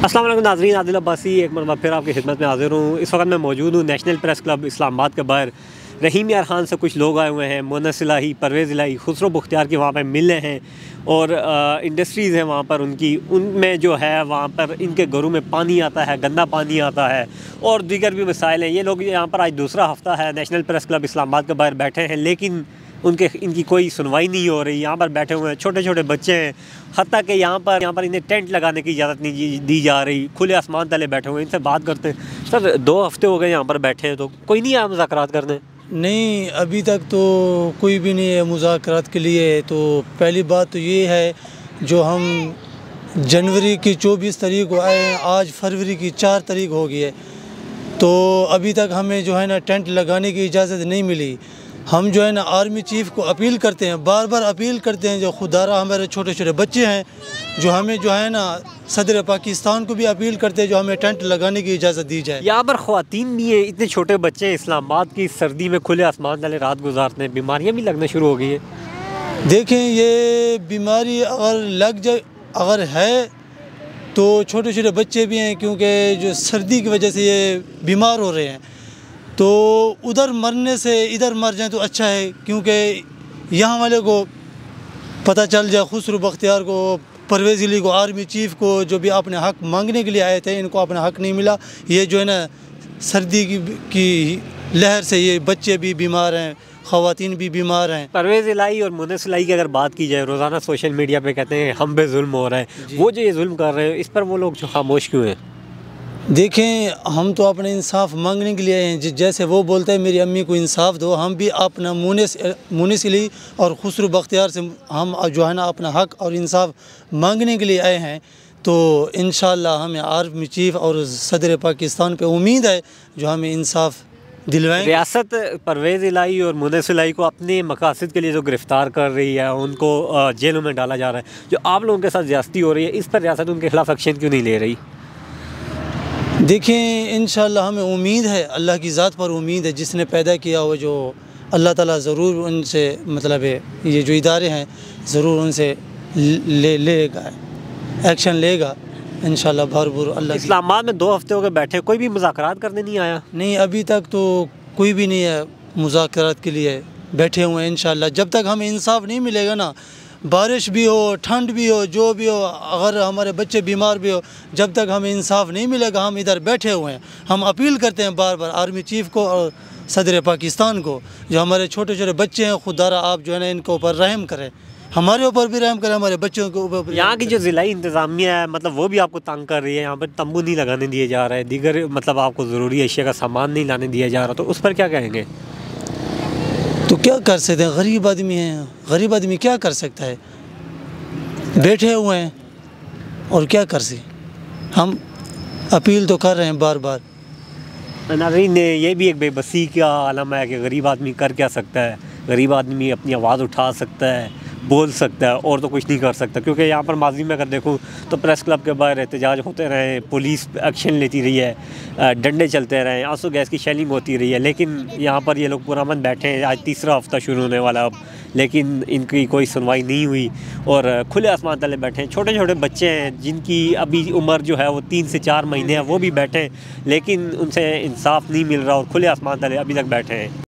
अस्सलाम वालेकुम नाज़रीन, आदिल अब्बासी एक मरतबा फिर आपकी खिदमत में हाज़िर हूँ। इस वक्त मैं मौजूद हूँ नेशनल प्रेस क्लब इस्लामाबाद के बाहर। रहीम यार खान से कुछ लोग आए हुए हैं, मुनस इलाही, परवेज़ इलाही, खुसरो बुख्तियार की वहाँ पर मिलने हैं और इंडस्ट्रीज़ हैं वहाँ पर उनमें जो है वहाँ पर इनके घरों में पानी आता है, गंदा पानी आता है और दीगर भी मसाइल हैं। ये लोग यहाँ पर आज दूसरा हफ़्ता है नेशनल प्रेस क्लब इस्लामाबाद के बाहर बैठे हैं, लेकिन इनकी कोई सुनवाई नहीं हो रही। यहाँ पर बैठे हुए हैं, छोटे छोटे बच्चे हैं, हत्ता कि यहाँ पर इन्हें टेंट लगाने की इजाज़त नहीं दी जा रही। खुले आसमान तले बैठे हुए हैं। इनसे बात करते हैं। सर 2 हफ्ते हो गए यहाँ पर बैठे हैं, तो कोई नहीं आया मुज़ाकरात करने? नहीं, अभी तक तो कोई भी नहीं है मुज़ाकरात के लिए। तो पहली बात तो ये है, जो हम जनवरी की 24 तारीख को आए हैं, आज फरवरी की 4 तारीख हो गई है, तो अभी तक हमें जो है ना टेंट लगाने की इजाज़त नहीं मिली। हम जो है ना आर्मी चीफ़ को अपील करते हैं, बार बार अपील करते हैं, जो खुदारा हमारे छोटे छोटे बच्चे हैं, जो हमें जो है ना सदर पाकिस्तान को भी अपील करते हैं जो हमें टेंट लगाने की इजाज़त दी जाए। यहाँ पर ख़वातीन भी हैं, इतने छोटे बच्चे इस्लामाबाद की सर्दी में खुले आसमान तले रात गुजारते हैं, बीमारियाँ भी लगना शुरू हो गई है। देखें, ये बीमारी अगर है तो छोटे छोटे बच्चे भी हैं, क्योंकि जो सर्दी की वजह से ये बीमार हो रहे हैं, तो उधर मरने से इधर मर जाए तो अच्छा है, क्योंकि यहाँ वाले को पता चल जाए, खुसरो बख्तियार को, परवेज़ इलाही को, आर्मी चीफ़ को, जो भी अपने हक़ मांगने के लिए आए थे, इनको अपना हक़ नहीं मिला। ये जो है ना सर्दी की लहर से ये बच्चे भी बीमार हैं, ख़वातीन भी बीमार हैं। परवेज़ इलाही और मुनस इलाही की अगर बात की जाए, रोज़ाना सोशल मीडिया पे कहते हैं हम पे जुल्म हो रहा है। वो जो ये जुल्म कर रहे हैं, इस पर वो लोग जो खामोश क्यों हैं? देखें, हम तो अपने इंसाफ मांगने के लिए आए हैं। जैसे वो बोलते हैं मेरी अम्मी को इंसाफ दो, हम भी अपना मुनस इलाही और खुसरो बख्तियार से हम जो है ना अपना हक़ और इंसाफ मांगने के लिए आए हैं। तो इंशाअल्लाह हमें आर्मी चीफ़ और सदर पाकिस्तान पे उम्मीद है जो हमें इंसाफ दिलवाएं। रियासत परवेज़ इलाही और मुनस इलाही को अपने मकासद के लिए जो गिरफ़्तार कर रही है, उनको जेलों में डाला जा रहा है, जो आप लोगों के साथ ज़्यादती हो रही है, इस पर रियासत उनके खिलाफ़ एक्शन क्यों नहीं ले रही? देखें, इंशाअल्लाह हमें उम्मीद है, अल्लाह की ज़ात पर उम्मीद है, जिसने पैदा किया हो, जो अल्लाह ताला ज़रूर उनसे मतलब है, ये जो इदारे हैं ज़रूर उनसे लेगा, एक्शन लेगा इंशाअल्लाह भरपूर। अल्लाह इस्लामाबाद में 2 हफ्ते हो गए बैठे, कोई भी मुज़ाकरात करने नहीं आया? नहीं, अभी तक तो कोई भी नहीं है मुज़ाकरात के लिए बैठे हुए हैं। इंशाअल्लाह जब तक हमें इंसाफ नहीं मिलेगा ना, बारिश भी हो, ठंड भी हो, जो भी हो, अगर हमारे बच्चे बीमार भी हो, जब तक हमें इंसाफ नहीं मिलेगा हम इधर बैठे हुए हैं। हम अपील करते हैं बार बार आर्मी चीफ़ को और सदर पाकिस्तान को, जो हमारे छोटे छोटे बच्चे हैं, खुदारा आप जो है ना इनके ऊपर रहम करें, हमारे ऊपर भी रहम करें, हमारे बच्चों के ऊपर। यहाँ की जो ज़िलाई इंतज़ामिया है, मतलब वो भी आपको तंग कर रही है। यहाँ पर तंबू नहीं लगाने दिए जा रहे हैं, दीगर मतलब आपको ज़रूरी अशिया का सामान नहीं लाने दिया जा रहा, तो उस पर क्या कहेंगे? तो क्या कर सकते हैं, गरीब आदमी हैं, गरीब आदमी क्या कर सकता है, बैठे हुए हैं और क्या कर से। हम अपील तो कर रहे हैं बार बार। नाज़रीन, ये भी एक बेबसी का आलम है कि गरीब आदमी कर क्या सकता है। गरीब आदमी अपनी आवाज़ उठा सकता है, बोल सकता है, और तो कुछ नहीं कर सकता। क्योंकि यहाँ पर माजी में अगर देखूँ तो प्रेस क्लब के बाहर एहतजाज होते रहे, पुलिस एक्शन लेती रही है, डंडे चलते रहे, आंसू गैस की शेलिंग होती रही है, लेकिन यहाँ पर ये लोग पुरअमन बैठे हैं। आज तीसरा हफ्ता शुरू होने वाला अब, लेकिन इनकी कोई सुनवाई नहीं हुई और खुले आसमान तले बैठे हैं। छोटे छोटे बच्चे हैं जिनकी अभी उम्र जो है वो 3 से 4 महीने है, वो भी बैठे हैं, लेकिन उनसे इंसाफ नहीं मिल रहा और खुले आसमान तले अभी तक बैठे हैं।